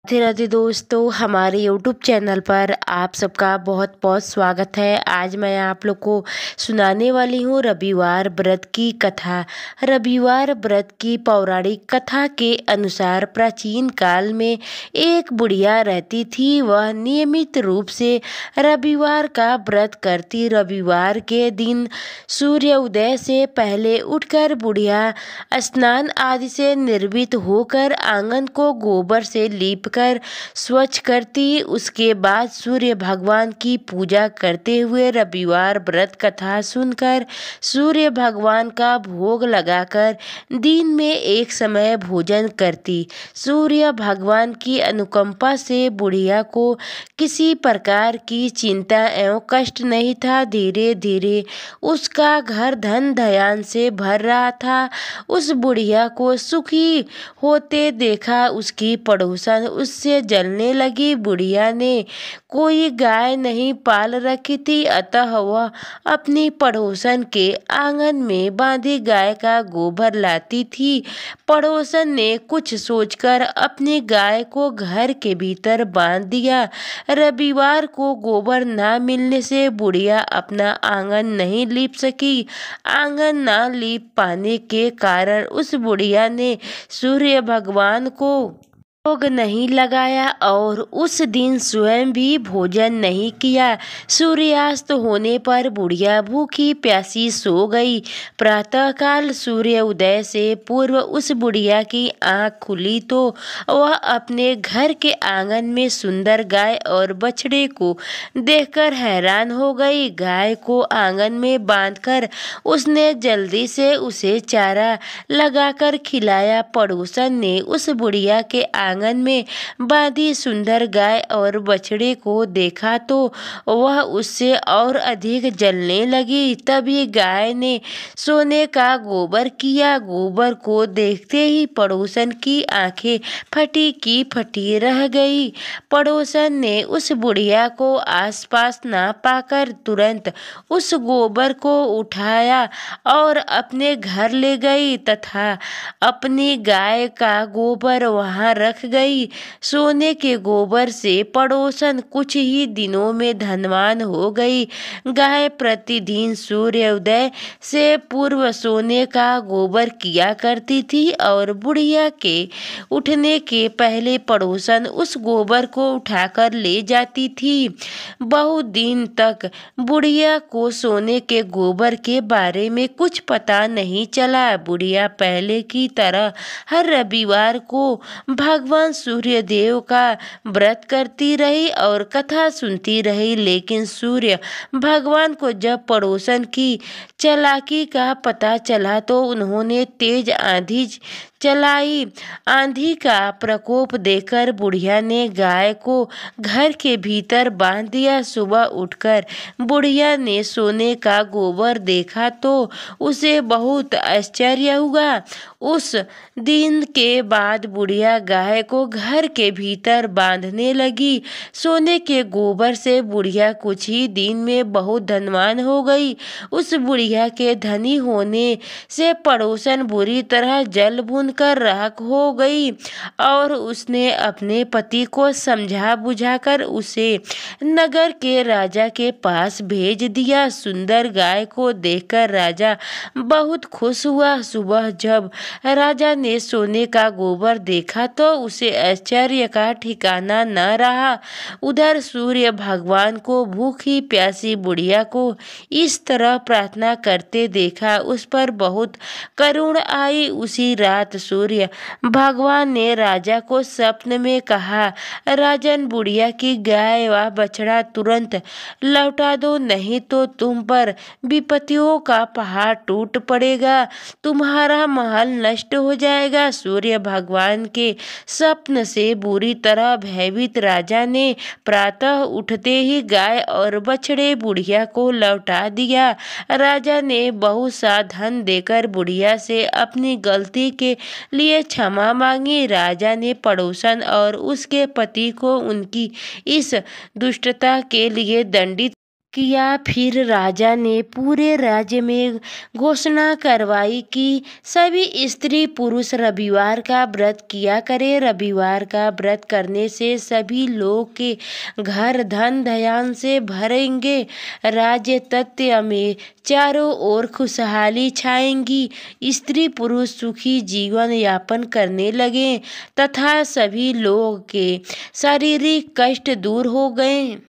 राधे राधे दोस्तों, हमारे YouTube channel पर आप सबका बहुत बहुत स्वागत है। आज मैं आप लोग को सुनाने वाली हूँ रविवार व्रत की कथा। रविवार व्रत की पौराणिक कथा के अनुसार प्राचीन काल में एक बुढ़िया रहती थी। वह नियमित रूप से रविवार का व्रत करती। रविवार के दिन सूर्य उदय से पहले उठकर बुढ़िया स्नान आदि से निर्वित होकर आंगन को गोबर से लीपकर स्वच्छ करती। उसके बाद सूर्य भगवान की पूजा करते हुए रविवार व्रत कथा सुनकर सूर्य भगवान का भोग लगाकर दिन में एक समय भोजन करती। सूर्य भगवान की अनुकंपा से बुढ़िया को किसी प्रकार की चिंता एवं कष्ट नहीं था। धीरे धीरे उसका घर धन धान्य से भर रहा था। उस बुढ़िया को सुखी होते देखा उसकी पड़ोसन उससे जलने लगी। बुढ़िया ने कोई गाय नहीं पाल रखी थी, अतः वह अपनी पड़ोसन के आंगन में बांधी गाय का गोबर लाती थी। पड़ोसन ने कुछ सोचकर अपनी गाय को घर के भीतर बांध दिया। रविवार को गोबर ना मिलने से बुढ़िया अपना आंगन नहीं लीप सकी। आंगन ना लीप पाने के कारण उस बुढ़िया ने सूर्य भगवान को भोग नहीं लगाया और उस दिन स्वयं भी भोजन नहीं किया। सूर्यास्त होने पर बुढ़िया भूखी प्यासी सो गई। प्रातःकाल सूर्य उदय से पूर्व उस बुढ़िया की आंख खुली तो वह अपने घर के आंगन में सुंदर गाय और बछड़े को देखकर हैरान हो गई। गाय को आंगन में बांधकर उसने जल्दी से उसे चारा लगाकर खिलाया। पड़ोसन ने उस बुढ़िया के आंगन में बांधी सुंदर गाय और बछड़े को देखा तो वह उससे और अधिक जलने लगी। तभी गाय ने सोने का गोबर किया। गोबर को देखते ही पड़ोसन की आंखें फटी की फटी रह गई। पड़ोसन ने उस बुढ़िया को आसपास ना पाकर तुरंत उस गोबर को उठाया और अपने घर ले गई तथा अपनी गाय का गोबर वहां रख गई। सोने के गोबर से पड़ोसन कुछ ही दिनों में धनवान हो गई। गाय प्रतिदिन सूर्योदय से पूर्व सोने का गोबर किया करती थी और बुढ़िया के उठने के पहले पड़ोसन उस गोबर को उठाकर ले जाती थी। बहुत दिन तक बुढ़िया को सोने के गोबर के बारे में कुछ पता नहीं चला। बुढ़िया पहले की तरह हर रविवार को भगवान सूर्यदेव का व्रत करती रही और कथा सुनती रही। लेकिन सूर्य भगवान को जब पड़ोसन की चालाकी का पता चला तो उन्होंने तेज आंधी चलाई। आंधी का प्रकोप देखकर बुढ़िया ने गाय को घर के भीतर बांध दिया। सुबह उठकर बुढ़िया ने सोने का गोबर देखा तो उसे बहुत आश्चर्य हुआ। उस दिन के बाद बुढ़िया गाय को घर के भीतर बांधने लगी। सोने के गोबर से बुढ़िया कुछ ही दिन में बहुत धनवान हो गई। उस बुढ़िया के धनी होने से पड़ोसन बुरी तरह जल भून कर राख हो गई और उसने अपने पति को समझा बुझाकर उसे नगर के राजा के पास भेज दिया। सुंदर गाय को देखकर राजा बहुत खुश हुआ। सुबह जब राजा ने सोने का गोबर देखा तो उसे आश्चर्य का ठिकाना न रहा। उधर सूर्य भगवान को भूखी प्यासी बुढ़िया को इस तरह प्रार्थना करते देखा उस पर बहुत करुण आई। उसी रात सूर्य भगवान ने राजा को स्वप्न में कहा, राजन बुढ़िया की गाय व बछड़ा तुरंत लौटा दो, नहीं तो तुम पर विपत्तियों का पहाड़ टूट पड़ेगा, तुम्हारा महल नष्ट हो जाएगा। सूर्य भगवान के स्वप्न से बुरी तरह भयभीत राजा ने प्रातः उठते ही गाय और बछड़े बुढ़िया को लौटा दिया। राजा ने बहुत सा धन देकर बुढ़िया से अपनी गलती के लिए क्षमा मांगी। राजा ने पड़ोसन और उसके पति को उनकी इस दुष्टता के लिए दंडित किया। फिर राजा ने पूरे राज्य में घोषणा करवाई कि सभी स्त्री पुरुष रविवार का व्रत किया करें। रविवार का व्रत करने से सभी लोग के घर धन धान्य से भरेंगे। राज्य तथ्य में चारों ओर खुशहाली छाएंगी। स्त्री पुरुष सुखी जीवन यापन करने लगे तथा सभी लोग के शारीरिक कष्ट दूर हो गए।